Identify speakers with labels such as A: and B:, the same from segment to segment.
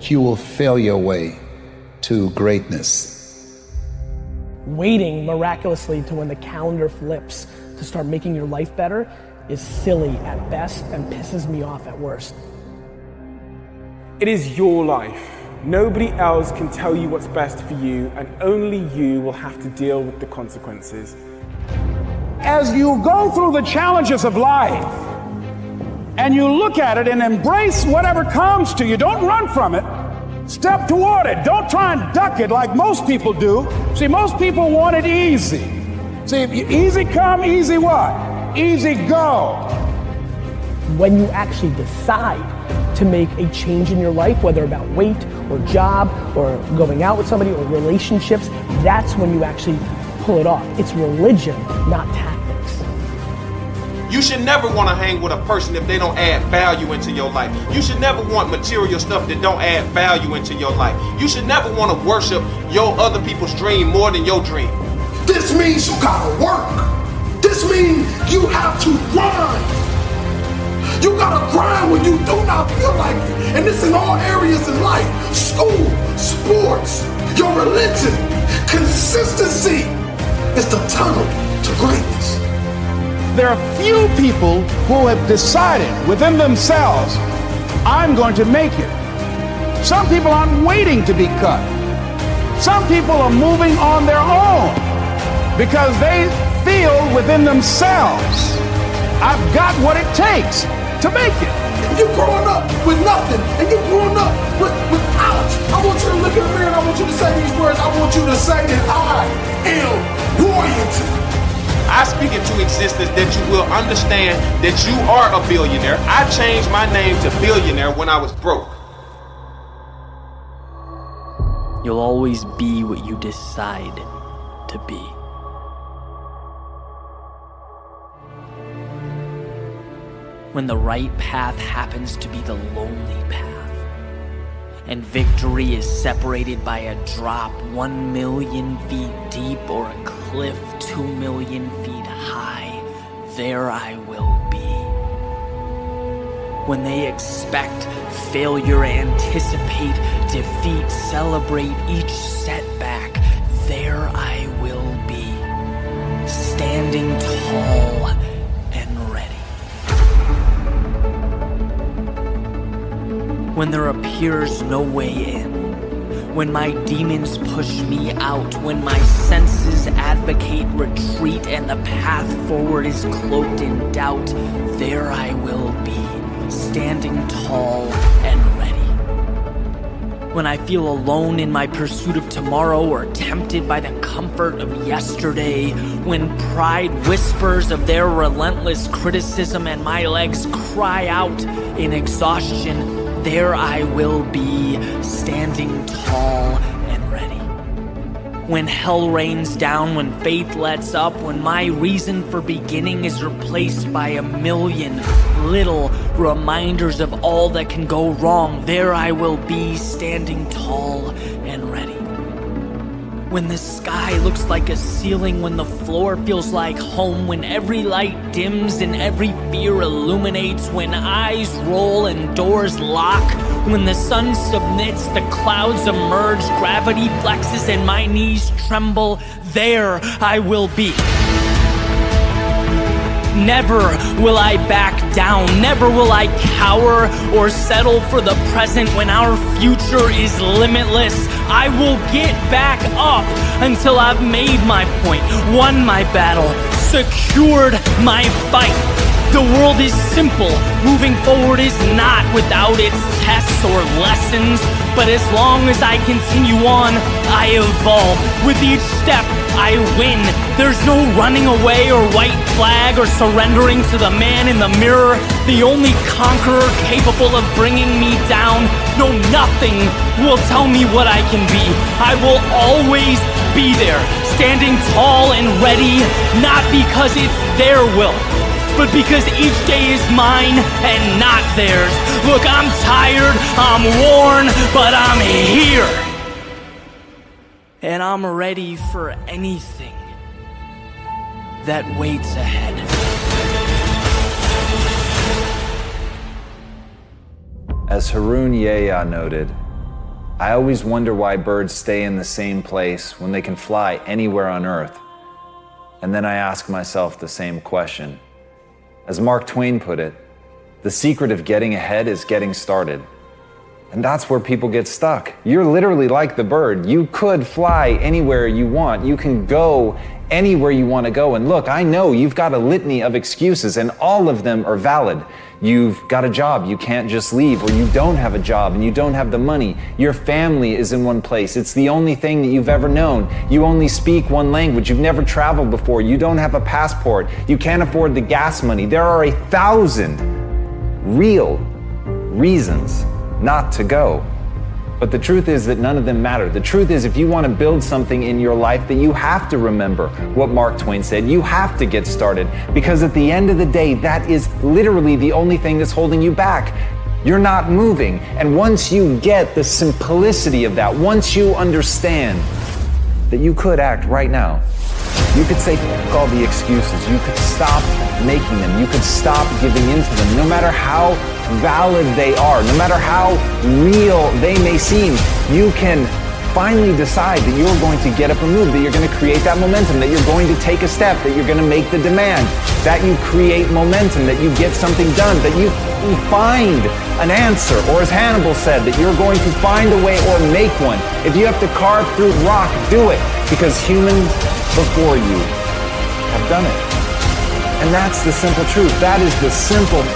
A: you will fail your way to greatness.
B: Waiting miraculously to when the calendar flips to start making your life better is silly at best and pisses me off at worst.
C: It is your life. Nobody else can tell you what's best for you, and only you will have to deal with the consequences.
D: As you go through the challenges of life and you look at it and embrace whatever comes to you, don't run from it. Step toward it. Don't try and duck it like most people do. See, most people want it easy. See, easy come, easy what? Easy go.
B: When you actually decide to make a change in your life, whether about weight or job or going out with somebody or relationships, that's when you actually pull it off. It's religion, not tactics.
E: You should never want to hang with a person if they don't add value into your life. You should never want material stuff that don't add value into your life. You should never want to worship your other people's dream more than your dream.
F: This means you gotta work. This means you have to grind. You gotta grind when you do not feel like it. And this in all areas in life. School, sports, your religion. Consistency is the tunnel to greatness.
D: There are few people who have decided within themselves, I'm going to make it. Some people aren't waiting to be cut. Some people are moving on their own because they feel within themselves, I've got what it takes to make it.
F: If you're growing up with nothing and you're growing up without, I want you to look in the mirror and I want you to say these words. I want you to say that I am royalty.
E: I speak into existence that you will understand that you are a billionaire. I changed my name to billionaire when I was broke.
G: You'll always be what you decide to be. When the right path happens to be the lonely path, and victory is separated by a drop 1 million feet deep or a cliff 2 million feet high, there I will be. When they expect failure, anticipate defeat, celebrate each setback, there I will be, standing tall and ready. When there appears no way in, when my demons push me out, when my senses advocate retreat and the path forward is cloaked in doubt, there I will be, standing tall and ready. When I feel alone in my pursuit of tomorrow or tempted by the comfort of yesterday, when pride whispers of their relentless criticism and my legs cry out in exhaustion, there I will be, standing tall and ready. When hell rains down, when faith lets up, when my reason for beginning is replaced by a million little reminders of all that can go wrong, there I will be, standing tall and ready. When the sky looks like a ceiling, when the floor feels like home, when every light dims and every fear illuminates, when eyes roll and doors lock, when the sun submits, the clouds emerge, gravity flexes and my knees tremble, there I will be. Never will I back down, never will I cower or settle for the present when our future is limitless. I will get back up until I've made my point, won my battle, secured my fight. The world is simple, moving forward is not without its tests or lessons, but as long as I continue on, I evolve. With each step, I win. There's no running away or white flag or surrendering to the man in the mirror, the only conqueror capable of bringing me down. No, nothing will tell me what I can be. I will always be there, standing tall and ready, not because it's their will, but because each day is mine and not theirs. Look, I'm tired, I'm worn, but I'm here. And I'm ready for anything that waits ahead.
H: As Harun Yahya noted, I always wonder why birds stay in the same place when they can fly anywhere on Earth. And then I ask myself the same question. As Mark Twain put it, the secret of getting ahead is getting started. And that's where people get stuck. You're literally like the bird. You could fly anywhere you want. You can go anywhere you want to go. And look, I know you've got a litany of excuses and all of them are valid. You've got a job, you can't just leave, or you don't have a job and you don't have the money. Your family is in one place. It's the only thing that you've ever known. You only speak one language. You've never traveled before. You don't have a passport. You can't afford the gas money. There are 1,000 real reasons not to go. But the truth is that none of them matter. The truth is, if you want to build something in your life, that you have to remember what Mark Twain said. You have to get started, because at the end of the day, that is literally the only thing that's holding you back. You're not moving. And once you get the simplicity of that, once you understand that you could act right now, you could say fuck all the excuses. You could stop making them. You could stop giving into them, no matter how valid they are, no matter how real they may seem. You can finally decide that you're going to get up and move, that you're going to create that momentum, that you're going to take a step, that you're going to make the demand, that you create momentum, that you get something done, that you find an answer, or as Hannibal said, that you're going to find a way or make one. If you have to carve through rock, do it, because humans before you have done it. And that's the simple truth. That is the simple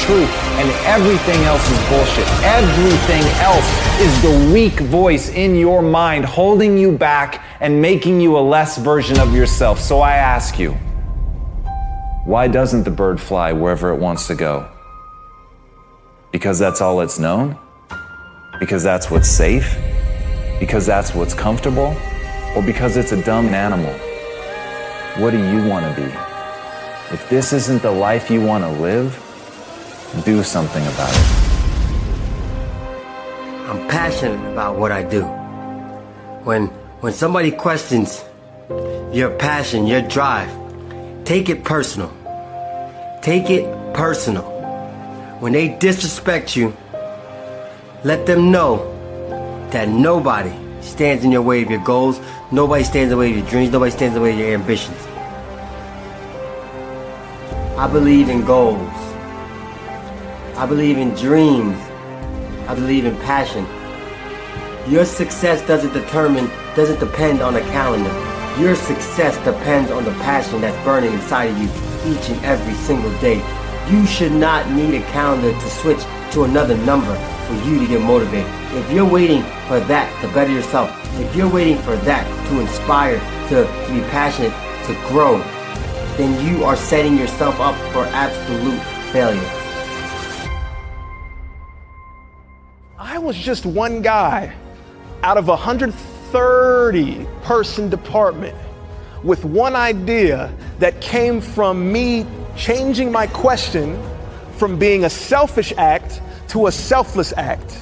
H: truth. And everything else is bullshit. Everything else is the weak voice in your mind holding you back and making you a less version of yourself. So I ask you, why doesn't the bird fly wherever it wants to go? Because that's all it's known? Because that's what's safe? Because that's what's comfortable? Or because it's a dumb animal? What do you want to be? If this isn't the life you want to live, do something about it.
I: I'm passionate about what I do. When somebody questions your passion, your drive, take it personal. Take it personal. When they disrespect you, let them know that nobody stands in your way of your goals, nobody stands in the way of your dreams, nobody stands in the way of your ambitions. I believe in goals. I believe in dreams. I believe in passion. Your success doesn't depend on a calendar. Your success depends on the passion that's burning inside of you each and every single day. You should not need a calendar to switch to another number for you to get motivated. If you're waiting for that to better yourself, if you're waiting for that to inspire, to be passionate, to grow, then you are setting yourself up for absolute failure.
C: I was just one guy out of a 130-person department with one idea that came from me changing my question from being a selfish act to a selfless act.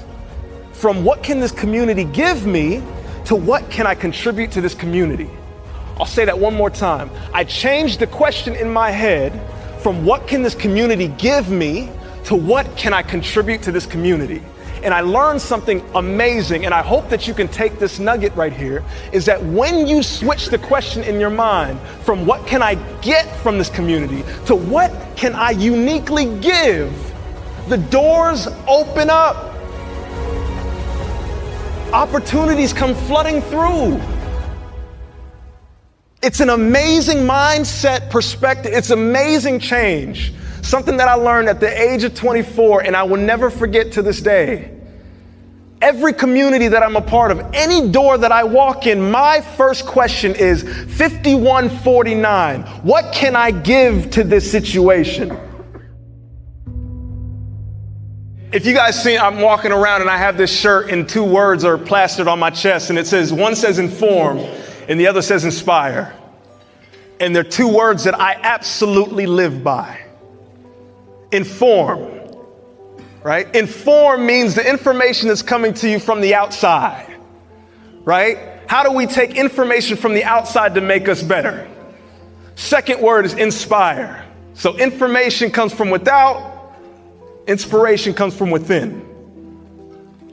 C: From what can this community give me to what can I contribute to this community? I'll say that one more time. I changed the question in my head from what can this community give me to what can I contribute to this community? And I learned something amazing, and I hope that you can take this nugget right here, is that when you switch the question in your mind from what can I get from this community to what can I uniquely give, the doors open up. Opportunities come flooding through. It's an amazing mindset perspective. It's amazing change. Something that I learned at the age of 24, and I will never forget to this day. Every community that I'm a part of, any door that I walk in, my first question is 5149. What can I give to this situation? If you guys see, I'm walking around and I have this shirt and two words are plastered on my chest, and it says, one says inform and the other says inspire. And they're two words that I absolutely live by. Inform, right? Inform means the information that's coming to you from the outside, right? How do we take information from the outside to make us better? Second word is inspire. So information comes from without, inspiration comes from within.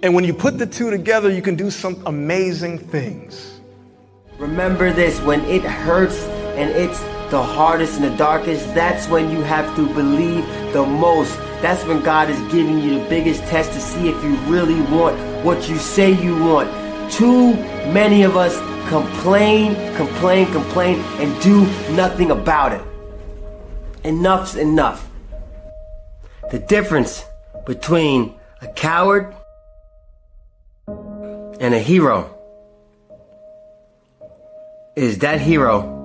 C: And when you put the two together, you can do some amazing things.
I: Remember this, when it hurts and it's the hardest and the darkest, that's when you have to believe the most. That's when God is giving you the biggest test to see if you really want what you say you want. Too many of us complain, and do nothing about it. Enough's enough. The difference between a coward and a hero is that hero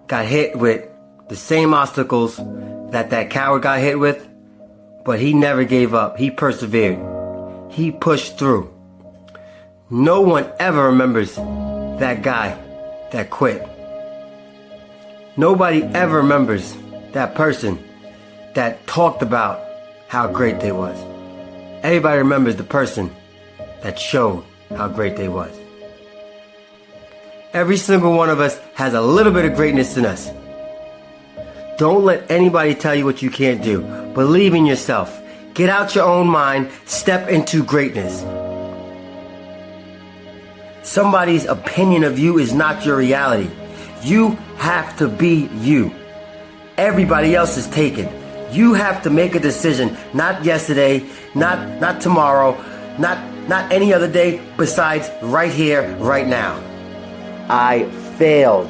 I: got hit with the same obstacles that coward got hit with, but he never gave up. He persevered. He pushed through. No one ever remembers that guy that quit. Nobody ever remembers that person that talked about how great they was. Everybody remembers the person that showed how great they was. Every single one of us has a little bit of greatness in us. Don't let anybody tell you what you can't do. Believe in yourself. Get out your own mind. Step into greatness. Somebody's opinion of you is not your reality. You have to be you. Everybody else is taken. You have to make a decision. Not yesterday, not tomorrow, not any other day besides right here, right now. I failed.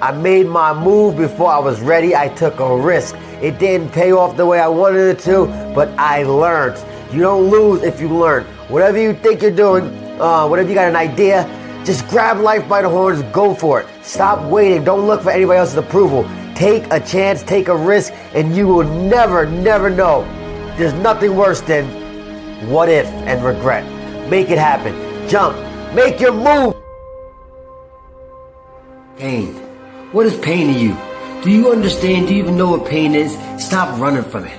I: I made my move before I was ready. I took a risk. It didn't pay off the way I wanted it to, but I learned. You don't lose if you learn. Whatever you think you're doing, whatever you got an idea, just grab life by the horns, go for it. Stop waiting. Don't look for anybody else's approval. Take a chance, take a risk, and you will never know. There's nothing worse than what if and regret. Make it happen. Jump. Make your move. Pain. What is pain to you? Do you understand? Do you even know what pain is? Stop running from it.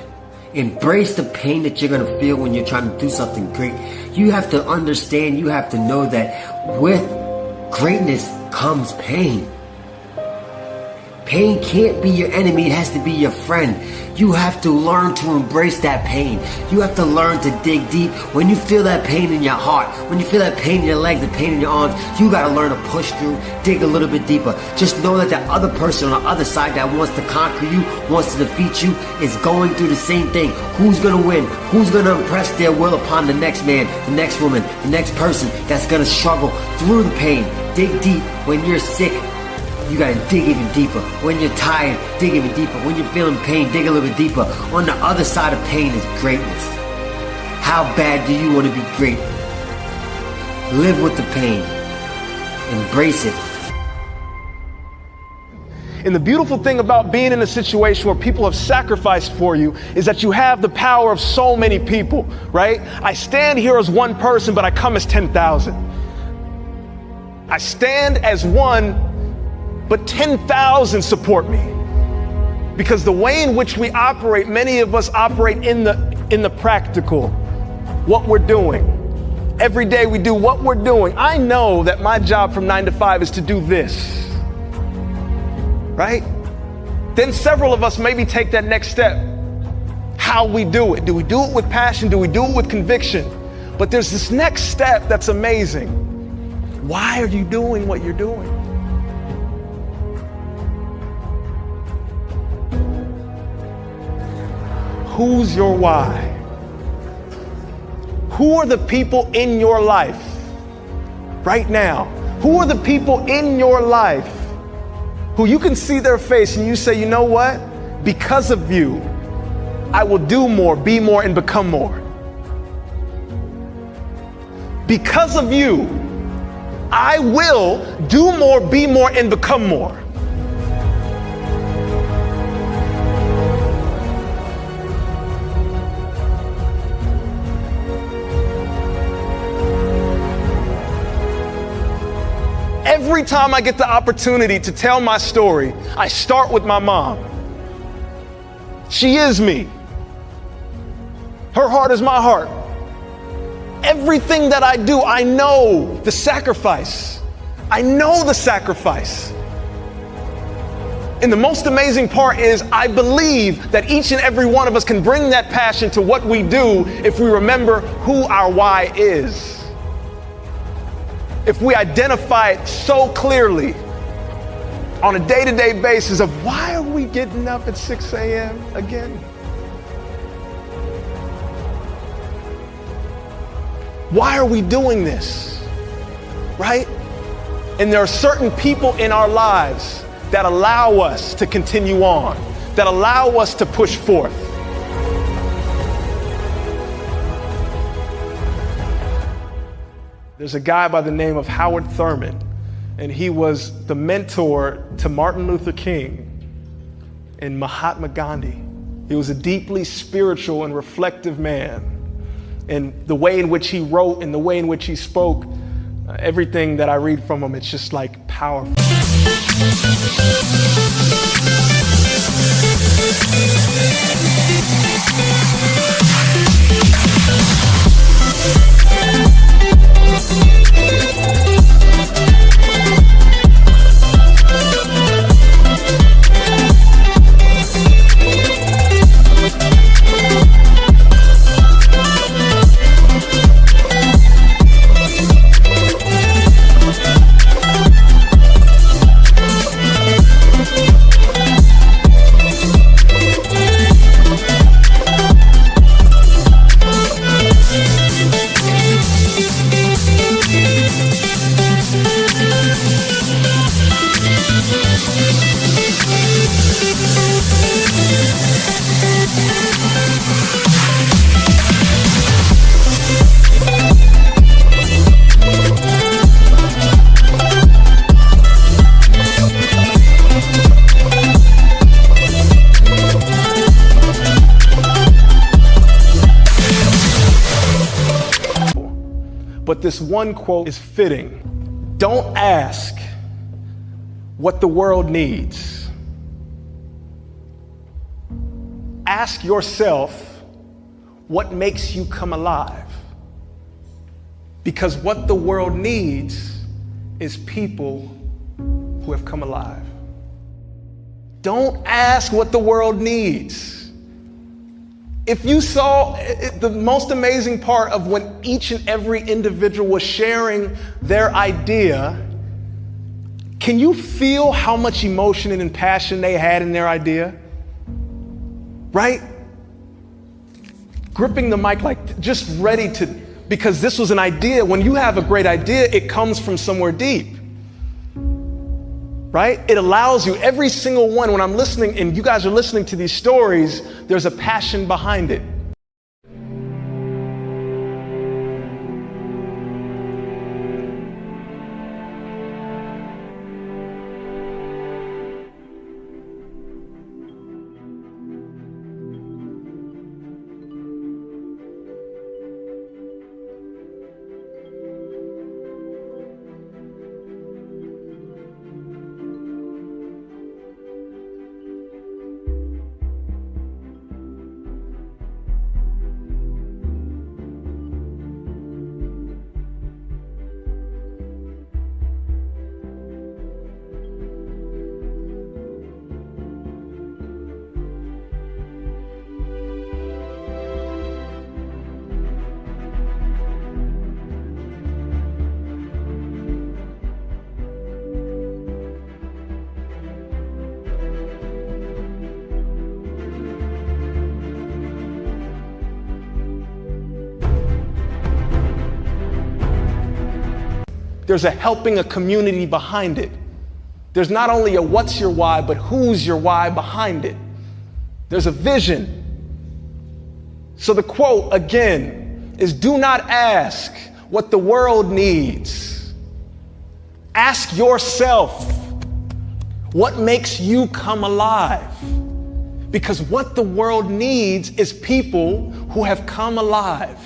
I: Embrace the pain that you're going to feel when you're trying to do something great. You have to understand, you have to know that with greatness comes pain. Pain can't be your enemy, it has to be your friend. You have to learn to embrace that pain. You have to learn to dig deep. When you feel that pain in your heart, when you feel that pain in your legs, the pain in your arms, you gotta learn to push through, dig a little bit deeper. Just know that that other person on the other side that wants to conquer you, wants to defeat you, is going through the same thing. Who's gonna win? Who's gonna impress their will upon the next man, the next woman, the next person that's gonna struggle through the pain? Dig deep. When you're sick, you gotta dig even deeper. When you're tired, dig even deeper. When you're feeling pain, dig a little bit deeper. On the other side of pain is greatness. How bad do you want to be great? Live with the pain. Embrace it.
C: And the beautiful thing about being in a situation where people have sacrificed for you is that you have the power of so many people, right? I stand here as one person, but I come as 10,000. I stand as one, but 10,000 support me. Because the way in which we operate, many of us operate in the practical, what we're doing. Every day we do what we're doing. I know that my job from 9 to 5 is to do this, right? Then several of us maybe take that next step. How we do it. Do we do it with passion? Do we do it with conviction? But there's this next step that's amazing. Why are you doing what you're doing? Who's your why? Who are the people in your life right now? Who are the people in your life who you can see their face and you say, you know what? Because of you, I will do more, be more, and become more. Because of you, I will do more, be more, and become more. Every time I get the opportunity to tell my story, I start with my mom. She is me. Her heart is my heart. Everything that I do, I know the sacrifice. I know the sacrifice. And the most amazing part is I believe that each and every one of us can bring that passion to what we do if we remember who our why is. If we identify it so clearly on a day-to-day basis of why are we getting up at 6 a.m. again? Why are we doing this? Right? And there are certain people in our lives that allow us to continue on, that allow us to push forth. There's a guy by the name of Howard Thurman, and he was the mentor to Martin Luther King and Mahatma Gandhi. He was a deeply spiritual and reflective man. And the way in which he wrote and the way in which he spoke, everything that I read from him, it's just like powerful. But this one quote is fitting. Don't ask what the world needs. Ask yourself what makes you come alive. Because what the world needs is people who have come alive. Don't ask what the world needs. If you saw the most amazing part of when each and every individual was sharing their idea, can you feel how much emotion and passion they had in their idea? Right? Gripping the mic like just ready to, because this was an idea. When you have a great idea, it comes from somewhere deep. Right? It allows you, every single one, when I'm listening and you guys are listening to these stories, there's a passion behind it. There's a helping a community behind it. There's not only a what's your why, but who's your why behind it. There's a vision. So the quote again is, do not ask what the world needs. Ask yourself what makes you come alive. Because what the world needs is people who have come alive.